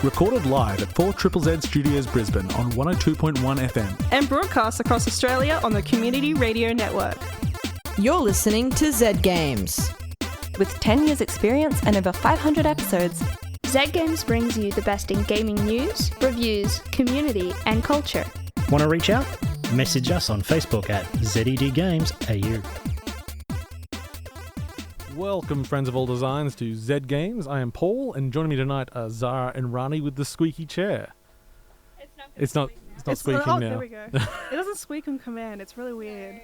Recorded live at 4ZZZ Studios Brisbane on 102.1 FM. And broadcast across Australia on the Community Radio Network. You're listening to Z Games. With 10 years experience and over 500 episodes, Z Games brings you the best in gaming news, reviews, community and culture. Want to reach out? Message us on Facebook at ZEDGamesAU. Welcome, friends of all designs, to Z Games. I am Paul, and joining me tonight are Zara and Rani with the squeaky chair. It's not squeaking now. There we go. It doesn't squeak on command. It's really weird.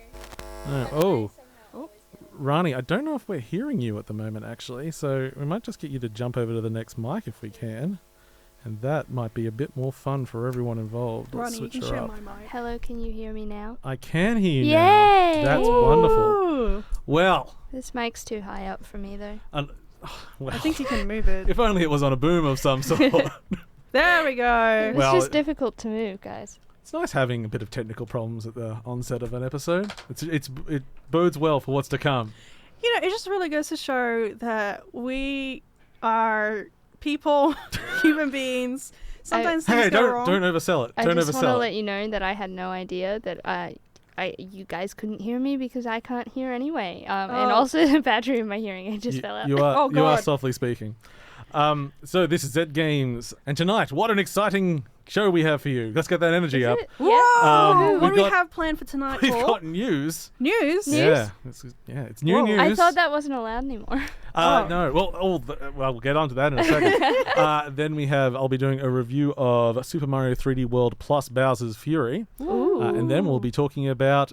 Oh. Rani, I don't know if we're hearing you at the moment, actually, so we might just get you to jump over to the next mic if we can. And that might be a bit more fun for everyone involved. Let's Rani, you switch can her share up. my mic. Hello, can you hear me now? I can hear you Yay! now. That's wonderful. Well, This mic's too high up for me though. well, I think you can move it. if only it was on a boom of some sort. There we go. It's Well, just difficult to move, guys. It's nice having a bit of technical problems at the onset of an episode. It bodes well for what's to come. You know, it just really goes to show that we are people, human beings. Sometimes things go wrong. Don't oversell it. I Don't just want to oversell let it. you know that I had no idea that you guys couldn't hear me because I can't hear anyway. And also the battery in my hearing aid just fell out. You are Oh, God. softly speaking. So this is Z Games, and tonight, what an exciting show we have for you. Let's get that energy up. Whoa! What do we got- have planned for tonight, We've Paul? got news. News? Yeah, it's new Whoa. news. I thought that wasn't allowed anymore. No. Well, we'll get onto that in a second. Then I'll be doing a review of Super Mario 3D World plus Bowser's Fury. Ooh. And then we'll be talking about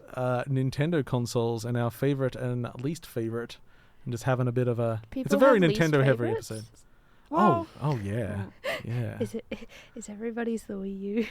Nintendo consoles and our favorite and least favorite, and just having a bit of a. People It's a very have least Nintendo heavy favorites? episode. Whoa. Oh yeah, yeah. Is everybody's the Wii U?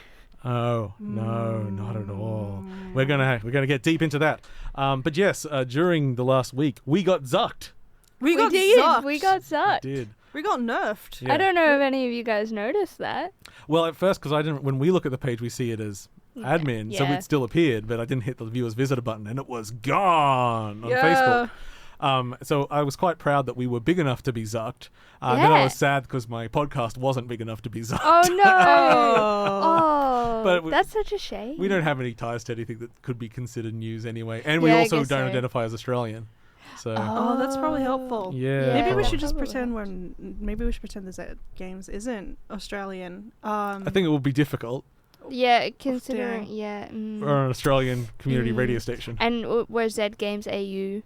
Oh no, not at all. We're gonna get deep into that. But yes, during the last week, we got zucked. We got did. zucked. We got sucked. Did. We got nerfed. Yeah. I don't know if any of you guys noticed that. Well, at first, because I didn't. When we look at the page, we see it as admin, so Yeah. it still appeared, but I didn't hit the viewers visitor button, and it was gone on Yeah. Facebook. So I was quite proud that we were big enough to be zucked. Then I Yeah. was sad because my podcast wasn't big enough to be zucked. Oh no! Oh. But That's such a shame. We don't have any ties to anything that could be considered news anyway, and we Yeah, I also guess don't so. identify as Australian. So Oh, that's probably helpful. yeah, Maybe we Yeah. should just Probably. pretend the Z Games isn't Australian. I think it will be difficult. Yeah, considering We're an Australian community Mm. radio station. And we're Z Games AU.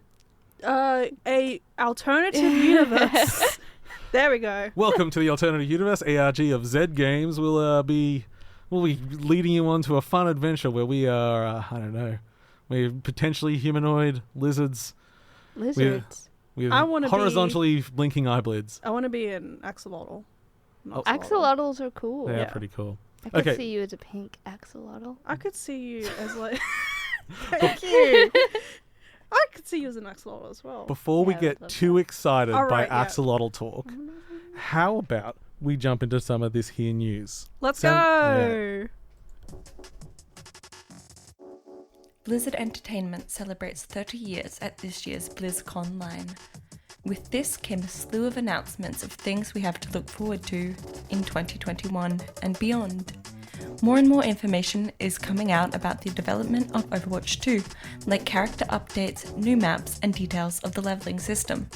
A alternative universe. There we go. Welcome to the alternative universe. ARG of Z Games will be leading you on to a fun adventure where we are we're potentially humanoid lizards. Lizards. With I wanna be- horizontally blinking eyelids. I want to be an axolotl. An Axolotls are cool. They Yeah. are pretty cool. I could Okay. see you as a pink axolotl. I could see you as like. Thank you. I could see you as an axolotl as well. Before we Yeah, I get would love too excited All by right, yeah. axolotl talk, how about we jump into some of this here news? Let's Sound- go. Blizzard Entertainment celebrates 30 years at this year's BlizzCon line. With this came a slew of announcements of things we have to look forward to in 2021 and beyond. More and more information is coming out about the development of Overwatch 2, like character updates, new maps, and details of the leveling system.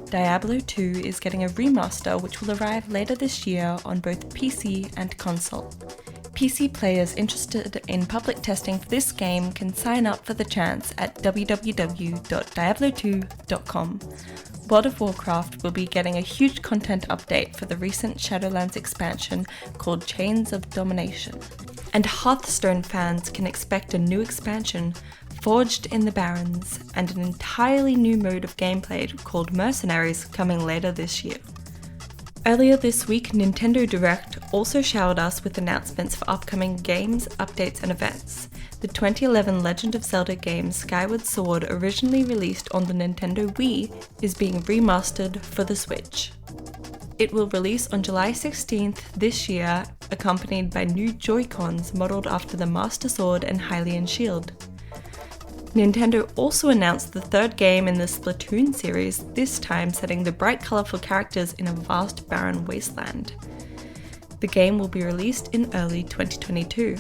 Diablo 2 is getting a remaster which will arrive later this year on both PC and console. PC players interested in public testing for this game can sign up for the chance at www.diablo2.com. World of Warcraft will be getting a huge content update for the recent Shadowlands expansion called Chains of Domination. And Hearthstone fans can expect a new expansion, Forged in the Barrens, and an entirely new mode of gameplay called Mercenaries coming later this year. Earlier this week, Nintendo Direct also showered us with announcements for upcoming games, updates, and events. The 2011 Legend of Zelda game Skyward Sword, originally released on the Nintendo Wii, is being remastered for the Switch. It will release on July 16th this year, accompanied by new Joy-Cons modelled after the Master Sword and Hylian Shield. Nintendo also announced the third game in the Splatoon series, this time setting the bright colourful characters in a vast barren wasteland. The game will be released in early 2022.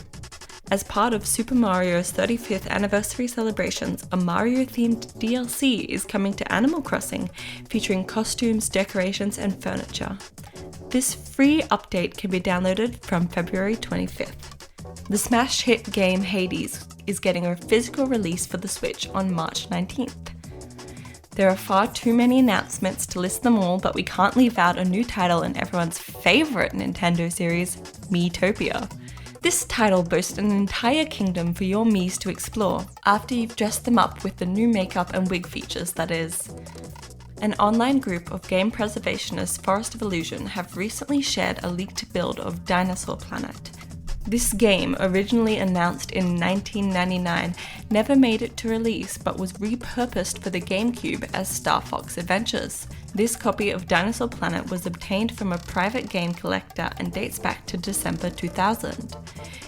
As part of Super Mario's 35th anniversary celebrations, a Mario-themed DLC is coming to Animal Crossing, featuring costumes, decorations, and furniture. This free update can be downloaded from February 25th. The smash hit game Hades is getting a physical release for the Switch on March 19th. There are far too many announcements to list them all, but we can't leave out a new title in everyone's favourite Nintendo series, Miitopia. This title boasts an entire kingdom for your Miis to explore, after you've dressed them up with the new makeup and wig features, that is. An online group of game preservationists, Forest of Illusion, have recently shared a leaked build of Dinosaur Planet. This game, originally announced in 1999, never made it to release but was repurposed for the GameCube as Star Fox Adventures. This copy of Dinosaur Planet was obtained from a private game collector and dates back to December 2000.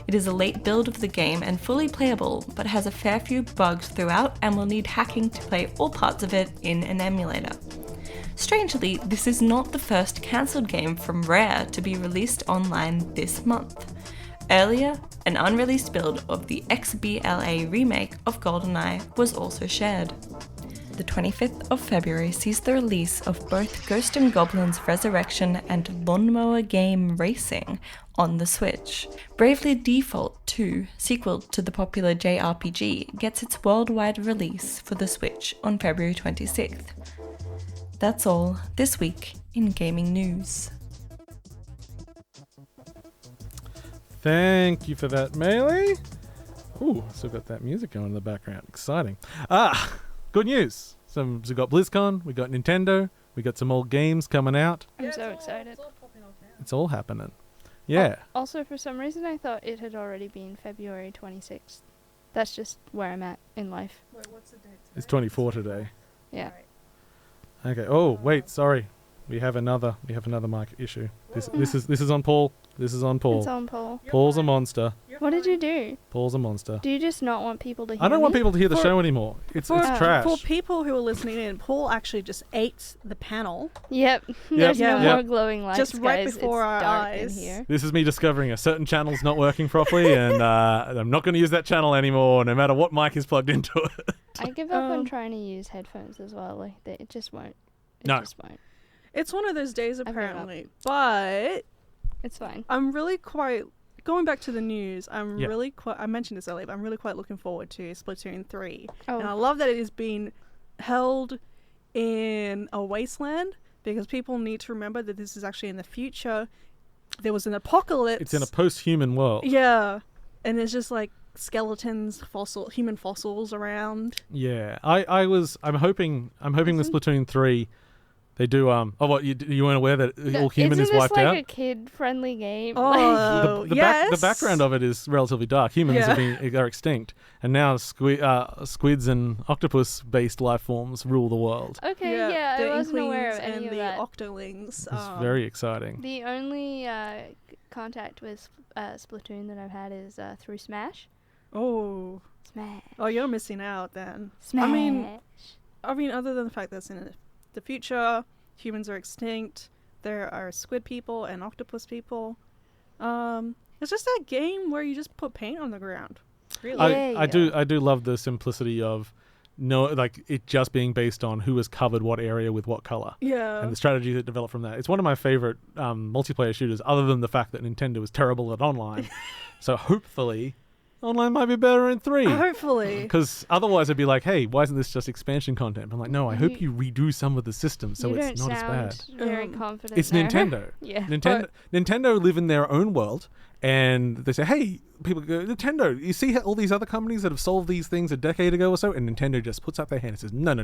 It is a late build of the game and fully playable, but has a fair few bugs throughout and will need hacking to play all parts of it in an emulator. Strangely, this is not the first cancelled game from Rare to be released online this month. Earlier, an unreleased build of the XBLA remake of GoldenEye was also shared. The 25th of February sees the release of both Ghost & Goblins Resurrection and Lawnmower Game Racing on the Switch. Bravely Default 2, sequel to the popular JRPG, gets its worldwide release for the Switch on February 26th. That's all this week in gaming news. Thank you for that, Melee. Ooh, still got that music going in the background. Exciting. Good news. We got BlizzCon, we got Nintendo, we got some old games coming out. I'm so excited. It's all happening. Yeah. Also, for some reason, I thought it had already been February 26th. That's just where I'm at in life. Wait, what's the date today? It's 24 today. Yeah. Okay. Oh, wait, sorry. We have another mic issue. This is on Paul. This is on Paul. It's on Paul. Paul's a monster. What did you do? Paul's a monster. Do you just not want people to hear I don't want me? people to hear the show anymore. It's trash. For people who are listening in, Paul actually just ate the panel. Yep. There's no Yep. more glowing lights, Just right guys. before It's our dark eyes. in here. This is me discovering a certain channel's not working properly, and I'm not going to use that channel anymore, no matter what mic is plugged into it. I give up on trying to use headphones as well. Like, it just won't. It No. just won't. It's one of those days, given up. apparently. But It's fine. I'm really quite... Going back to the news, I'm Yeah. really quite... I mentioned this earlier, but I'm really quite looking forward to Splatoon 3. Oh. And I love that it is being held in a wasteland, because people need to remember that this is actually in the future. There was an apocalypse. It's in a post-human world. Yeah. And there's just like skeletons, human fossils around. Yeah. I'm hoping with Splatoon 3 they do you weren't aware that all human is wiped Isn't this out? like a kid-friendly game? Oh, The background of it is relatively dark. Humans are extinct, and now squids and octopus-based life forms rule the world. Okay, yeah, the I wasn't aware of Inklings any and of the that. Octolings. It's very exciting. The only contact with Splatoon that I've had is through Smash. Oh, Smash. oh, you're missing out then. Smash. I mean, other than the fact that it's in the future, humans are extinct. There are squid people and octopus people. It's just that game where you just put paint on the ground. Really, I do love the simplicity of it just being based on who has covered what area with what color. Yeah. And the strategy that developed from that. It's one of my favorite multiplayer shooters, other than the fact that Nintendo is terrible at online. So hopefully online might be better in 3. Hopefully. Because otherwise it'd be like, hey, why isn't this just expansion content? I'm like, no, I hope you redo some of the systems so it's not as bad. Very confident. It's there. Nintendo. Yeah. Nintendo live in their own world, and they say, hey, people go, Nintendo, you see all these other companies that have solved these things a decade ago or so, and Nintendo just puts up their hand and says, no.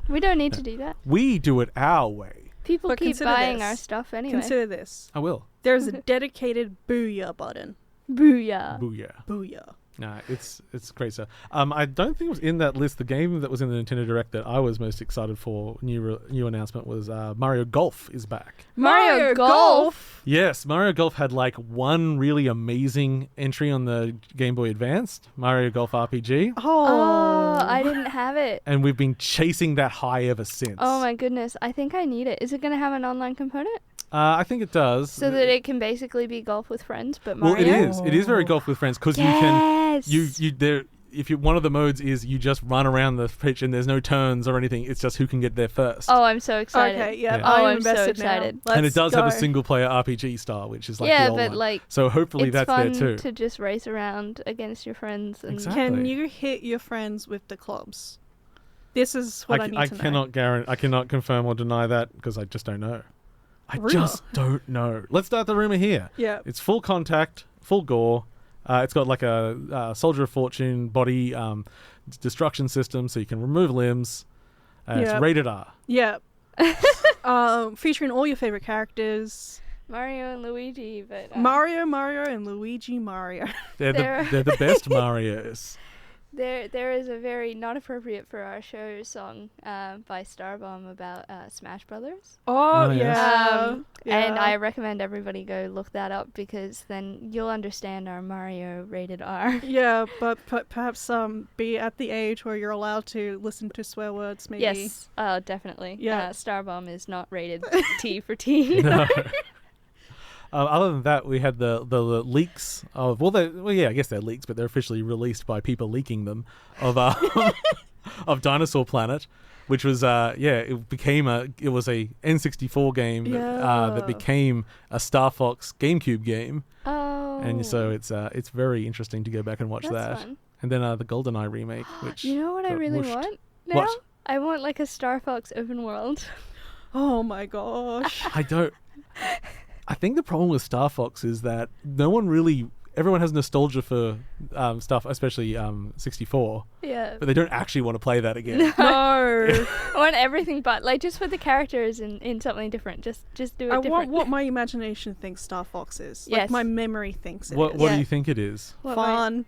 We don't need to do that. We do it our way. People But keep consider buying this. our stuff anyway. Consider this. I will. There's a dedicated booyah button. Booyah. Booyah. Booyah. Nah, it's great stuff. I don't think it was in that list. The game that was in the Nintendo Direct that I was most excited for, new announcement, was Mario Golf is back. Mario Golf? Yes, Mario Golf had like one really amazing entry on the Game Boy Advance, Mario Golf RPG. Oh, I didn't have it. And we've been chasing that high ever since. Oh my goodness. I think I need it. Is it going to have an online component? I think it does. So that it can basically be golf with friends, but Well, Mario. it is. It is very golf with friends because Yes. you there. If you one of the modes is you just run around the pitch and there's no turns or anything. It's just who can get there first. Oh, I'm so excited. Okay, yeah. Yeah. Oh, I'm I'm so invested now. excited. and it Let's does have a go. single player RPG style, which is like yeah, the old but one. like So hopefully it's that's fun there too. to just race around against your friends. And Exactly. Can you hit your friends with the clubs? This is what I need to know. cannot guarantee. I cannot confirm or deny that because I just don't know. I Rumor. just don't know. Let's start the rumor here. Yeah. It's full contact, full gore. It's got like a Soldier of Fortune body destruction system, so you can remove limbs. It's Yep. rated R. Yeah. Featuring all your favorite characters. Mario and Luigi, but Mario, and Luigi Mario. They're They're- the best Marios. there is a very not appropriate for our show song by Starbomb about Smash Brothers. Oh, yes. yeah. And Yeah. I recommend everybody go look that up because then you'll understand our Mario rated R. Yeah, but perhaps be at the age where you're allowed to listen to swear words, maybe. Yes, definitely. Yeah. Starbomb is not rated T for T. No. Other than that, we had the leaks of I guess they're leaks, but they're officially released by people leaking them of of Dinosaur Planet, which was it was a N64 game that became a Star Fox GameCube game, Oh. and so it's very interesting to go back and watch That's that. fun. And then the GoldenEye remake, which You know what I got really whooshed. want now? What? I want like a Star Fox open world. Oh my gosh. I think the problem with Star Fox is that everyone has nostalgia for stuff, especially 64, Yeah. but they don't actually want to play that again. No. I want everything but like just put the characters in something different. Just do it I different. want what my imagination thinks Star Fox is. Like Yes. my memory thinks it What is. do you think it is? What my- Fun.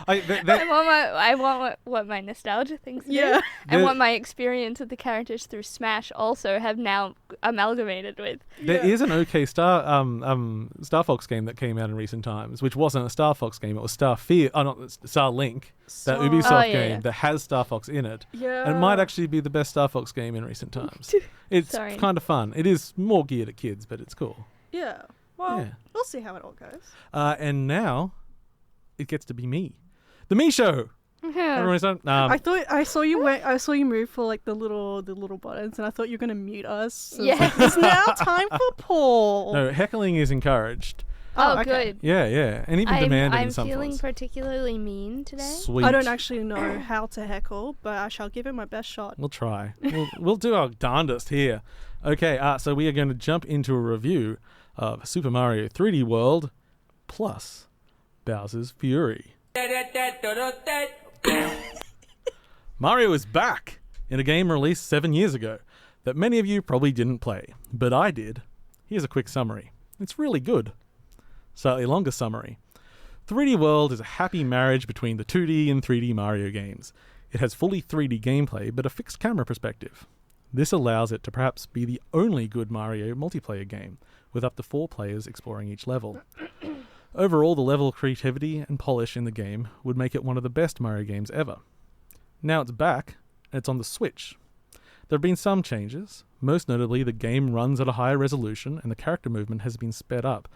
I want what my nostalgia thinks. Yeah. And The- what my experience with the characters through Smash also have now amalgamated with. There is an okay Star Fox game that came out in recent times, which wasn't a Star Fox game. It was Star Link, that Ubisoft game that has Star Fox in it. Yeah. And it might actually be the best Star Fox game in recent times. It's Sorry. kind of fun. It is more geared at kids, but it's cool. Yeah. Well, Yeah. we'll see how it all goes. And now it gets to be me, the Me Show. Everyone's done. I saw you move for like the little buttons, and I thought you were gonna mute us. So Yeah. it's now time for Paul. No, heckling is encouraged. Oh, okay. good. Yeah, and even demanding in I'm some feeling forms. particularly mean today. Sweet. I don't actually know how to heckle, but I shall give it my best shot. We'll try. We'll do our darndest here. Okay, so we are going to jump into a review of Super Mario 3D World plus Bowser's Fury. Mario is back in a game released 7 years ago that many of you probably didn't play, but I did. Here's a quick summary. It's really good. Slightly longer summary. 3D World is a happy marriage between the 2D and 3D Mario games. It has fully 3D gameplay, but a fixed camera perspective. This allows it to perhaps be the only good Mario multiplayer game, with up to 4 players exploring each level. Overall, the level of creativity and polish in the game would make it one of the best Mario games ever. Now it's back, and it's on the Switch. There have been some changes. Most notably, the game runs at a higher resolution and the character movement has been sped up,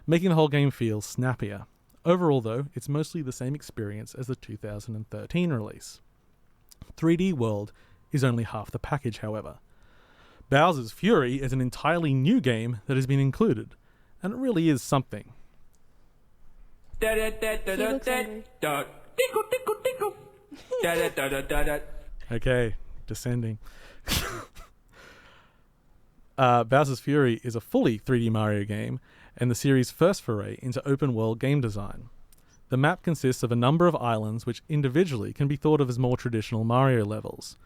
making the whole game feel snappier. Overall, though, it's mostly the same experience as the 2013 release. 3D World is only half the package, however. Bowser's Fury is an entirely new game that has been included, and it really is something. He looks angry. Okay, descending. Bowser's Fury is a fully 3D Mario game and the series' first foray into open-world game design. The map consists of a number of islands which individually can be thought of as more traditional Mario levels.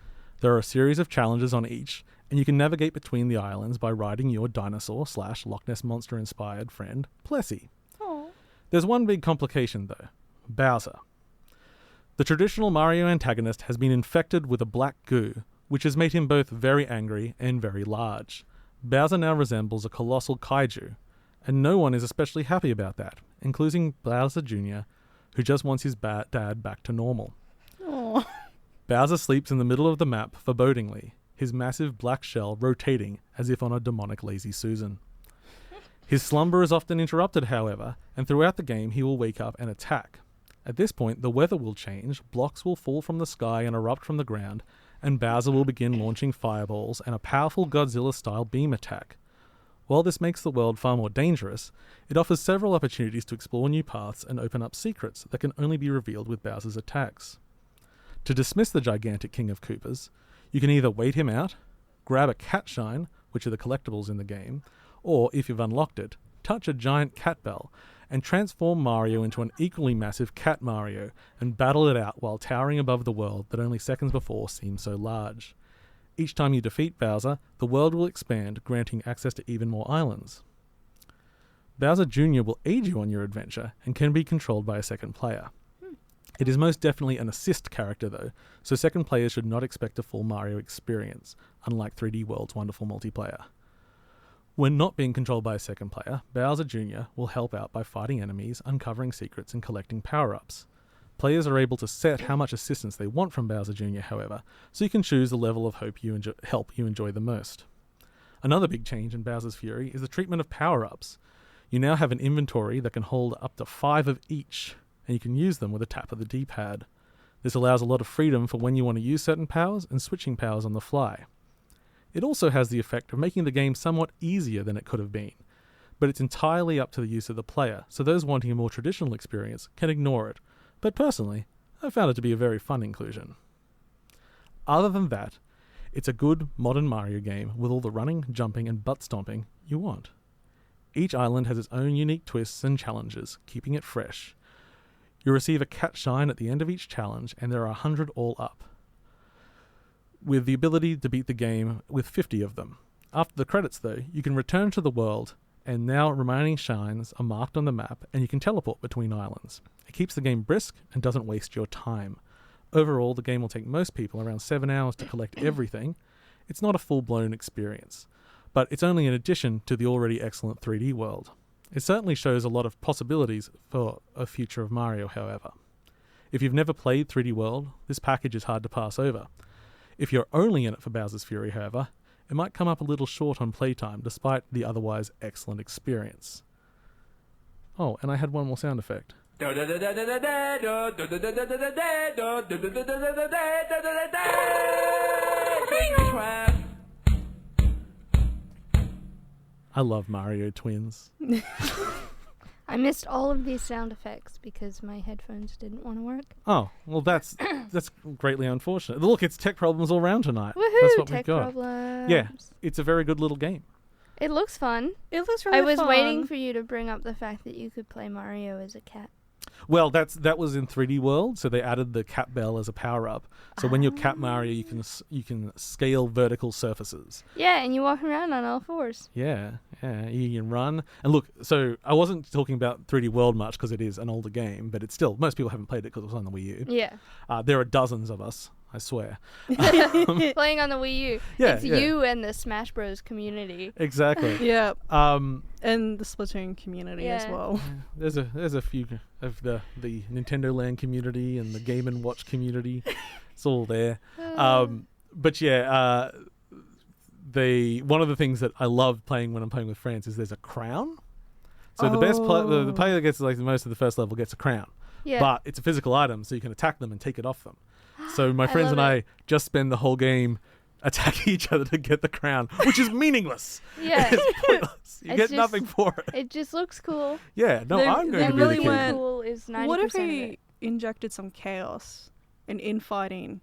There are a series of challenges on each, and you can navigate between the islands by riding your dinosaur/Loch Ness Monster-inspired friend, Plessy. Aww. There's one big complication, though. Bowser. The traditional Mario antagonist has been infected with a black goo, which has made him both very angry and very large. Bowser now resembles a colossal kaiju, and no one is especially happy about that, including Bowser Jr., who just wants his dad back to normal. Aww. Bowser sleeps in the middle of the map forebodingly, his massive black shell rotating as if on a demonic lazy Susan. His slumber is often interrupted, however, and throughout the game he will wake up and attack. At this point, the weather will change, blocks will fall from the sky and erupt from the ground, and Bowser will begin launching fireballs and a powerful Godzilla-style beam attack. While this makes the world far more dangerous, it offers several opportunities to explore new paths and open up secrets that can only be revealed with Bowser's attacks. To dismiss the gigantic King of Koopas, you can either wait him out, grab a cat shine, which are the collectibles in the game, or, if you've unlocked it, touch a giant cat bell and transform Mario into an equally massive Cat Mario and battle it out while towering above the world that only seconds before seemed so large. Each time you defeat Bowser, the world will expand, granting access to even more islands. Bowser Jr. will aid you on your adventure and can be controlled by a second player. It is most definitely an assist character though, so second players should not expect a full Mario experience, unlike 3D World's wonderful multiplayer. When not being controlled by a second player, Bowser Jr. will help out by fighting enemies, uncovering secrets, and collecting power-ups. Players are able to set how much assistance they want from Bowser Jr., however, so you can choose the level of help you enjoy the most. Another big change in Bowser's Fury is the treatment of power-ups. You now have an inventory that can hold up to 5 of each, and you can use them with a tap of the D-pad. This allows a lot of freedom for when you want to use certain powers and switching powers on the fly. It also has the effect of making the game somewhat easier than it could have been, but it's entirely up to the use of the player, so those wanting a more traditional experience can ignore it. But personally, I found it to be a very fun inclusion. Other than that, it's a good modern Mario game with all the running, jumping, and butt stomping you want. Each island has its own unique twists and challenges, keeping it fresh. You receive a cat shine at the end of each challenge, and there are 100 all up, with the ability to beat the game with 50 of them. After the credits, though, you can return to the world, and now remaining shines are marked on the map, and you can teleport between islands. It keeps the game brisk and doesn't waste your time. Overall, the game will take most people around 7 hours to collect everything. It's not a full-blown experience, but it's only an addition to the already excellent 3D world. It certainly shows a lot of possibilities for a future of Mario, however. If you've never played 3D World, this package is hard to pass over. If you're only in it for Bowser's Fury, however, it might come up a little short on playtime despite the otherwise excellent experience. Oh, and I had one more sound effect. I love Mario Twins. I missed all of these sound effects because my headphones didn't want to work. Oh, well that's greatly unfortunate. Look, it's tech problems all around tonight. Woohoo! That's what Tech we've got. problems. Yeah, it's a very good little game. It looks fun. It looks really I was fun. waiting for you to bring up the fact that you could play Mario as a cat. Well, that was in 3D World, so they added the cat bell as a power up. So when you're Cat Mario, you can scale vertical surfaces. Yeah, and you walk around on all fours. Yeah, you can run. And look, so I wasn't talking about 3D World much because it is an older game, but it's still, most people haven't played it because it was on the Wii U. Yeah. There are dozens of us, I swear. Playing on the Wii U. Yeah, it's you and the Smash Bros community. Exactly. Yeah. And the Splatoon community as well. There's a few of the Nintendo Land community and the Game & Watch community. It's all there. But yeah, one of the things that I love playing when I'm playing with friends is there's a crown. So the best the player that gets like the most of the first level gets a crown. Yeah. But it's a physical item, so you can attack them and take it off them. So my friends and I just spend the whole game attacking each other to get the crown, which is meaningless. Yeah. It's pointless. You get nothing for it. It just looks cool. Yeah, no, I'm going to be really the king. went, Cool is 90% what if of we it. injected some chaos and infighting?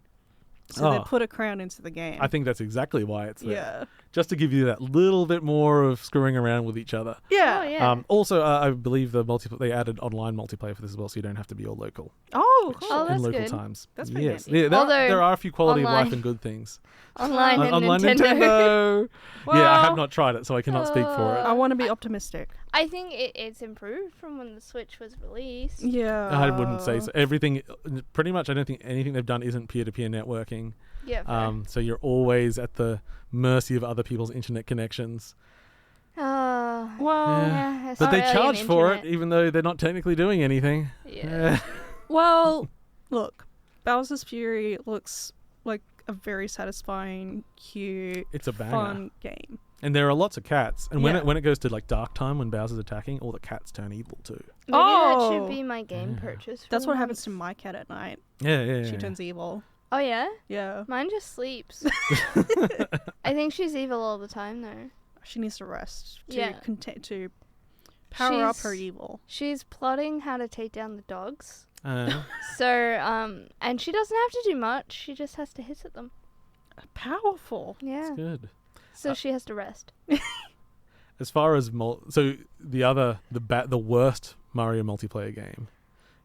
So they put a crown into the game. I think that's exactly why it's there. Yeah. Just to give you that little bit more of screwing around with each other. Yeah. Oh, yeah. Also, I believe they added online multiplayer for this as well, so you don't have to be all local. Oh, cool. Oh, in that's local good. times. That's pretty yes. handy. Yeah, there are a few quality of life online. and good things. Online and Online Nintendo. Nintendo. Yeah, I Well, have not tried it, so I cannot speak for it. I want to be optimistic. I think it's improved from when the Switch was released. Yeah. I wouldn't say so. Everything, pretty much, I don't think anything they've done isn't peer-to-peer networking. Yeah. Fair. So you're always at the mercy of other people's internet connections. Well, Yeah, But they Australian charge for it, internet. even though they're not technically doing anything. Yeah. well, look, Bowser's Fury looks like a very satisfying, cute, It's a banger. fun game. And there are lots of cats. And Yeah. when it goes to like dark time when Bowser's attacking, all the cats turn evil too. Maybe that Oh. should be my game purchase. That's for what the happens month. to my cat at night. Yeah. She turns evil. Oh yeah, Yeah. mine just sleeps. I think she's evil all the time though. She needs to rest to Yeah. to power up her She's- evil. She's plotting how to take down the dogs. Uh, So, and she doesn't have to do much. She just has to hiss at them. Powerful. Yeah. It's good. So she has to rest. As far as so the worst Mario multiplayer game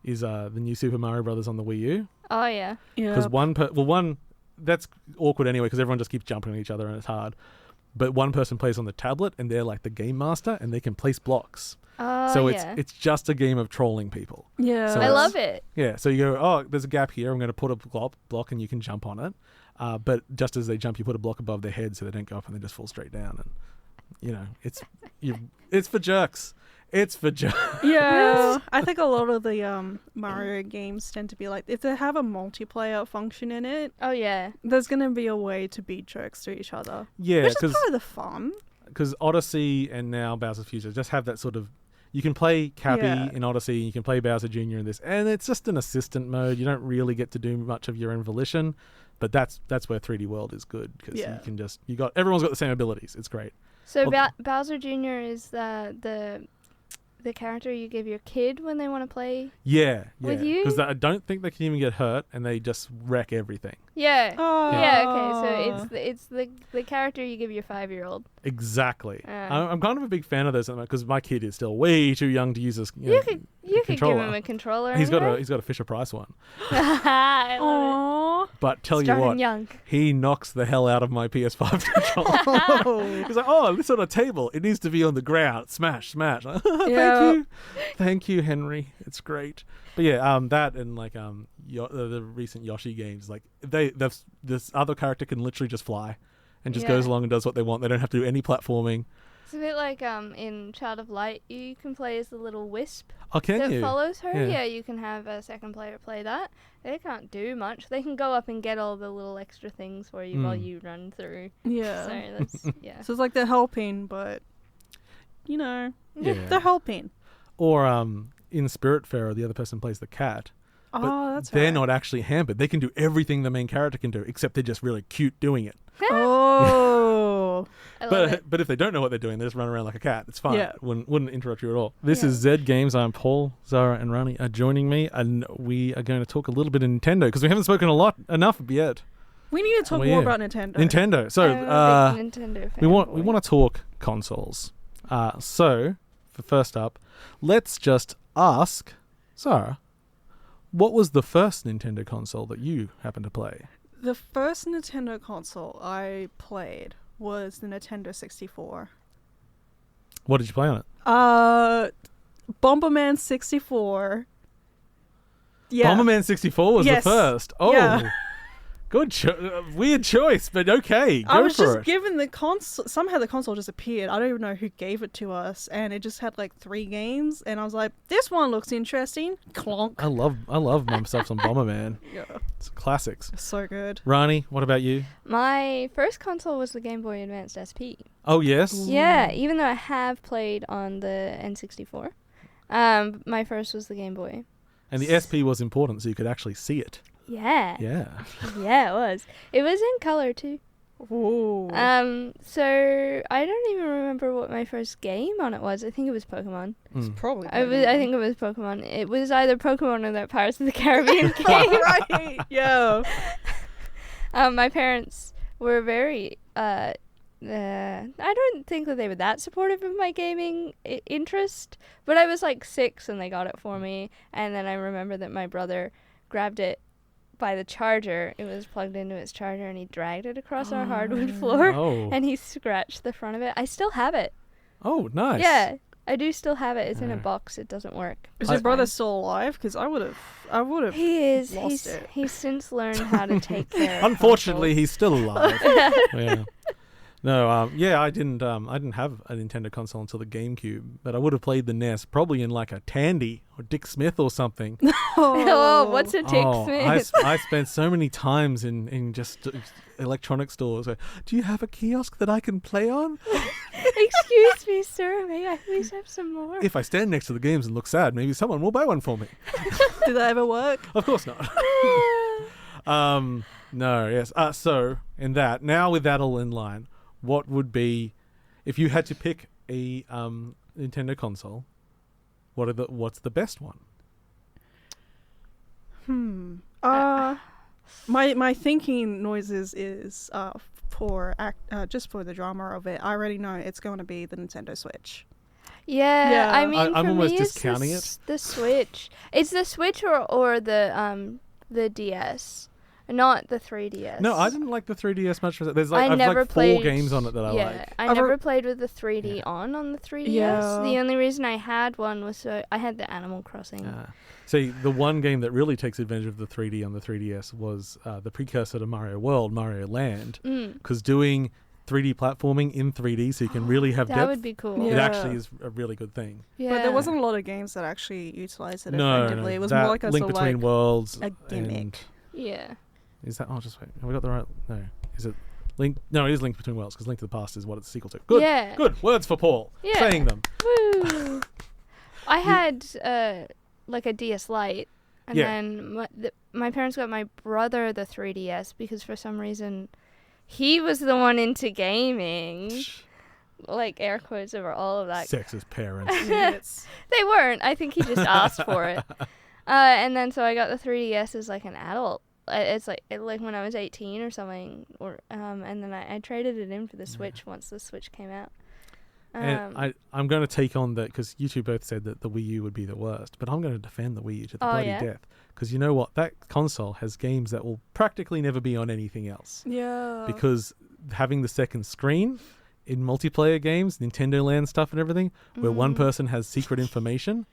is the new Super Mario Brothers on the Wii U. Oh yeah. Because Yeah. one that's awkward anyway because everyone just keeps jumping at each other and it's hard. But one person plays on the tablet and they're like the game master and they can place blocks. Oh So yeah. it's just a game of trolling people. Yeah. So I it's- love it. Yeah, so you go, oh, there's a gap here. I'm going to put a block and you can jump on it. But just as they jump, you put a block above their head so they don't go up and they just fall straight down. And, you know, it's for jerks. It's for jerks. Yeah, I think a lot of the Mario games tend to be like, if they have a multiplayer function in it, Oh yeah. there's going to be a way to be jerks to each other. Yeah, Which is part of the fun. because Odyssey and now Bowser's Future just have that sort of... You can play Cappy Yeah. in Odyssey, you can play Bowser Jr. in this, and it's just an assistant mode. You don't really get to do much of your own volition, but that's where 3D World is good because Yeah. you can just... Everyone's got the same abilities. It's great. So Well- Bowser Jr. is the character you give your kid when they want to play. Yeah. With you? Because I don't think they can even get hurt, and they just wreck everything. Yeah. Oh. Yeah. Okay. So it's the character you give your 5-year-old. Exactly. Ah. I'm kind of a big fan of those because my kid is still way too young to use this. You could give controller. him a controller. He's anyway. got a Fisher Price one. I love Aww. But tell it. Starting you what, young. he knocks the hell out of my PS5 controller. He's like, oh, this on a table. It needs to be on the ground. Smash, smash. Yeah. Thank you, Henry. It's great. But yeah, that and like the recent Yoshi games, like this other character can literally just fly and just Yeah. goes along and does what they want. They don't have to do any platforming. It's a bit like in Child of Light, you can play as the little wisp Oh, can that you? follows her. Yeah. Yeah, you can have a second player play that. They can't do much. They can go up and get all the little extra things for you while you run through. Yeah. So that's yeah. So it's like they're helping, but, you know, Yeah. they're helping. Or in Spiritfarer, the other person plays the cat. Oh, that's They're right. not actually hampered. They can do everything the main character can do, except they're just really cute doing it. Oh. I love it. But if they don't know what they're doing, they just run around like a cat. It's fine. Yeah. Wouldn't interrupt you at all. This Yeah. is Zed Games. I'm Paul, Zara, and Rani are joining me, and we are going to talk a little bit of Nintendo because we haven't spoken enough yet. We need to talk Oh, more yeah. about Nintendo. Nintendo. So I'm a big Nintendo fan. we want to talk consoles. So for first up, let's just ask Zara, what was the first Nintendo console that you happened to play? The first Nintendo console I played was the Nintendo 64. What did you play on it? Bomberman 64. Yeah. Bomberman 64 was Yes. the first. Oh, Yeah. good weird choice, but okay, go I was for just it. given the console. Somehow the console just appeared. I don't even know who gave it to us, and it just had like 3 games. And I was like, "This one looks interesting." Clonk. I love myself some Bomberman. Yeah, It's classics. so good. Rani, what about you? My first console was the Game Boy Advanced SP. Oh yes. Yeah, even though I have played on the N64. My first was the Game Boy. And the SP was important, so you could actually see it. Yeah. Yeah. Yeah, it was. It was in color too. Ooh. So I don't even remember what my first game on it was. I think it was Pokemon. Probably. I think it was Pokemon. It was either Pokemon or that Pirates of the Caribbean game. Right. Yeah. My parents were very. I don't think that they were that supportive of my gaming interest, but I was like 6 and they got it for me. And then I remember that my brother grabbed it by the charger. It was plugged into its charger and he dragged it across our hardwood floor Oh. and he scratched the front of it. I still have it. Oh, nice. Yeah, I do still have it. It's in a box. It doesn't work. Is I- your brother still alive? Because I would have. He is. lost it. He's since learned how to take care of Unfortunately, consoles. he's still alive. Yeah. No, yeah, I didn't have a Nintendo console until the GameCube, but I would have played the NES probably in like a Tandy or Dick Smith or something. Oh, what's a Dick Smith? I spent so many times in just electronic stores. Where, do you have a kiosk that I can play on? Excuse me, sir. May I please have some more? If I stand next to the games and look sad, maybe someone will buy one for me. Did that ever work? Of course not. No, yes. So, in that, now with that all in line, what would be, if you had to pick a Nintendo console, what's the best one? My thinking noises is just for the drama of it. I already know it's going to be the Nintendo Switch. Yeah, I mean, I'm for almost me, discounting it's the Switch. It's the Switch or the DS, not the 3DS. No, I didn't like the 3DS much. There's like I've never like played 4 games on it that I like. Yeah, I never played with the 3D on the 3DS. Yeah. The only reason I had one was so I had the Animal Crossing. See, the one game that really takes advantage of the 3D on the 3DS was the precursor to Mario World, Mario Land, because doing 3D platforming in 3D so you can really have that depth. would be cool. It Yeah. actually is a really good thing. Yeah. But there wasn't a lot of games that actually utilized it No, effectively. It was that more like a Link sort of Between like Worlds. a gimmick. And Yeah. is that? Oh, just wait. Have we got the right? No. Is it Link? No, it is Link Between Worlds because Link to the Past is what it's a sequel to. Good. Yeah. Good. Words for Paul. Yeah. Saying them. Woo. I had like a DS Lite, and Yeah. then my parents got my brother the 3DS because for some reason he was the one into gaming. Like air quotes over all of that. Sexist parents. Yes. They weren't. I think he just asked for it. And then so I got the 3DS as like an adult. It's like when I was 18 or something, or and then I traded it in for the Switch once the Switch came out. And I'm going to take on that because you two both said that the Wii U would be the worst, but I'm going to defend the Wii U to the bloody death because you know what? That console has games that will practically never be on anything else. Yeah. Because having the second screen in multiplayer games, Nintendo Land stuff and everything, where one person has secret information,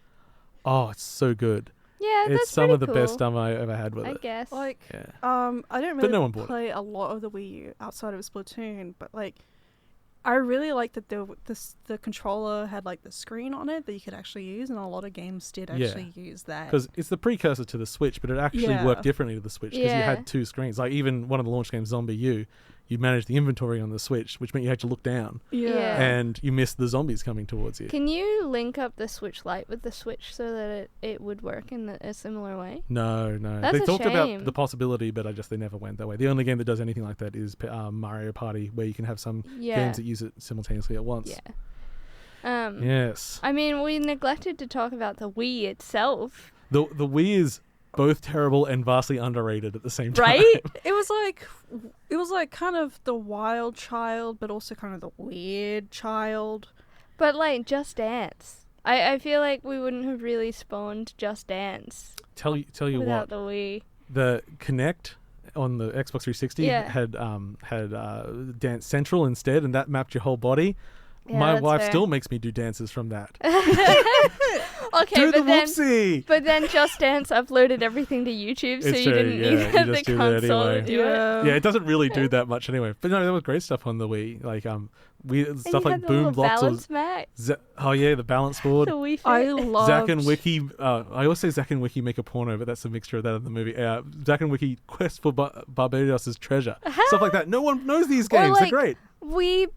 it's so good. Yeah, that's it's some of the pretty best cool, time I ever had with I it. guess. Like, Yeah. I don't But no really one bought it. play a lot of the Wii U outside of Splatoon, but like, I really like that the controller had like the screen on it that you could actually use, and a lot of games did actually use that. Because it's the precursor to the Switch, but it actually worked differently to the Switch because you had 2 screens. Like even one of the launch games, Zombie U, you managed the inventory on the Switch, which meant you had to look down, Yeah. and you missed the zombies coming towards you. Can you link up the Switch Lite with the Switch so that it would work in a similar way? No. That's They a talked shame. about the possibility, but they never went that way. The only game that does anything like that is Mario Party, where you can have some games that use it simultaneously at once. Yeah. Yes. I mean, we neglected to talk about the Wii itself. The Wii is both terrible and vastly underrated at the same time. Right? It was like kind of the wild child, but also kind of the weird child. But like Just Dance. I feel like we wouldn't have really spawned Just Dance Tell you without what. the Wii. The Kinect on the Xbox 360 had Dance Central instead, and that mapped your whole body. Yeah, My that's wife fair. still makes me do dances from that. Okay, Do the but then whoopsie! but then Just Dance uploaded everything to YouTube, so It's you true, didn't yeah, need you the just do that console anyway. to do it. Yeah, it doesn't really do that much anyway. But no, there was great stuff on the Wii, like And stuff you like had the Boom little Blocks or balance mat, the balance board. the Wii Fit. I love Zack and Wiki. I always say Zack and Wiki make a porno, but that's a mixture of that in the movie. Zack and Wiki quest for Barbados' treasure, stuff like that. No one knows these Or, games. like, They're great. Wii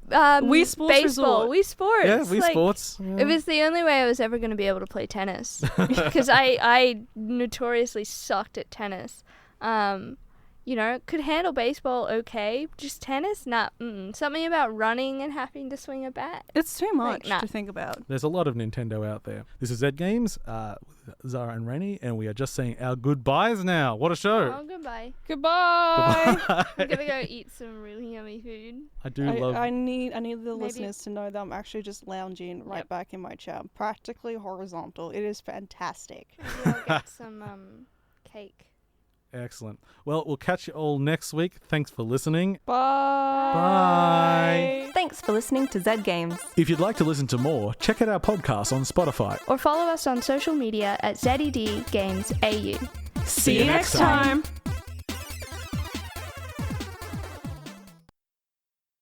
Sports baseball, Resort. Wii Sports. Yeah, Wii like, Sports. Yeah. It was the only way I was ever going to be able to play tennis because I notoriously sucked at tennis. Could handle baseball okay, just tennis, nah. Something about running and having to swing a bat. It's too much nah. to think about. There's a lot of Nintendo out there. This is Zed Games, with Zara and Rennie, and we are just saying our goodbyes now. What a show! Oh, goodbye. Goodbye. I'm gonna go eat some really yummy food. I do love. I need the Maybe- listeners to know that I'm actually just lounging right back in my chair, practically horizontal. It is fantastic. Maybe I'll get some cake. Excellent. Well, we'll catch you all next week. Thanks for listening. Bye. Thanks for listening to Zed Games. If you'd like to listen to more, check out our podcast on Spotify. Or follow us on social media at ZED Games AU. See you next time.